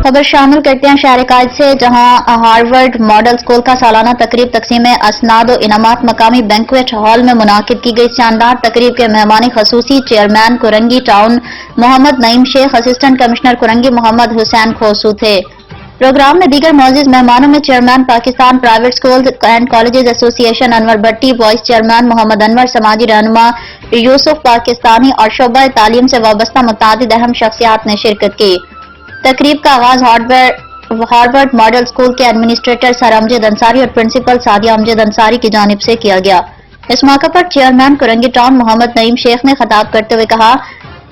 खबर शामिल करते हैं शहर कायद से, जहां हार्वर्ड मॉडल स्कूल का सालाना तकरीब तकसीम असनाद और इनामात मकामी बैंक्वेट हॉल में मुनाकिद की गई। शानदार तकरीब के मेहमानी खसूसी chairman Korangi town Mohammad Naeem Sheikh, assistant commissioner Korangi Mohammad Hussain Khosu थे। प्रोग्राम में दीगर मौजूद मेहमानों में chairman Pakistan private school and colleges association Anwar Bhatti, vice chairman Mohammad Anwar, समाजी रहनुमा यूसुफ पाकिस्तानी और शोबा तालीम से वाबस्ता मुतादिद अहम शख्सियात ने शिरकत की। तकरीब का आगाज हार्वर्ड मॉडल स्कूल के एडमिनिस्ट्रेटर सर अमजद अंसारी और प्रिंसिपल सादिया अमजद अंसारी की जानिब से किया गया। इस मौके पर चेयरमैन कुरंगी टाउन मोहम्मद नईम शेख ने खिताब करते हुए कहा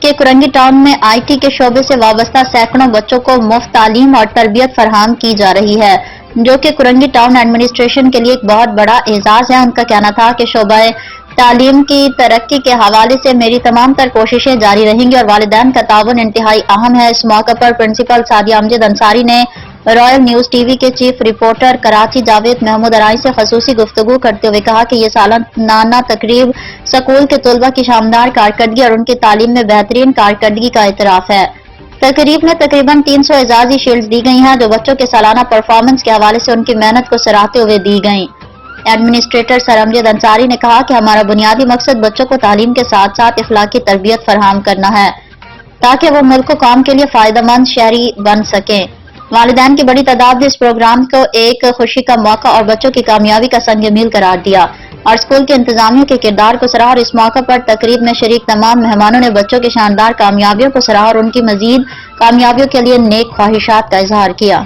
कि कुरंगी टाउन में IT के शोबे से वाबस्ता सैकड़ों बच्चों को मुफ्त तालीम और तरबियत फराहम की जा रही है, जो कि कुरंगी टाउन एडमिनिस्ट्रेशन के लिए एक बहुत बड़ा एजाज है। उनका कहना था कि शोबा तालीम की तरक्की के हवाले से मेरी तमाम तर कोशिशें जारी रहेंगी और वालिदैन का ताउन इंतहाई अहम है। इस मौके पर प्रिंसिपल सादिया अमजद अंसारी ने रॉयल न्यूज TV के चीफ रिपोर्टर कराची जावेद महमूद अराई से खसूसी गुफ्तगू करते हुए कहा कि ये सालाना तकरीब स्कूल के तलबा की शानदार कारकर्दगी और उनकी तालीम में बेहतरीन कारकर्दगी का इतराफ है। तकरीब में तकरीबन 300 एजाजी शील्ड दी गई हैं, जो बच्चों के सालाना परफॉर्मेंस के हवाले से उनकी मेहनत को सराहते हुए दी गई। एडमिनिस्ट्रेटर सर अमजद अंसारी ने कहा कि हमारा बुनियादी मकसद बच्चों को तालीम के साथ साथ इखलाकी तरबियत फराहम करना है, ताकि वो मुल्क को कौम के लिए फायदेमंद शहरी बन सकें। वालिदैन की बड़ी तादाद ने इस प्रोग्राम को एक खुशी का मौका और बच्चों की कामयाबी का संग मील करार दिया और स्कूल के इंतजामिया के किरदार को सराहा। और इस मौके पर तकरीब में शरीक तमाम मेहमानों ने बच्चों की शानदार कामयाबियों को सराहा और उनकी मजीद कामयाबियों के लिए नेक ख्वाहिशात का इजहार किया।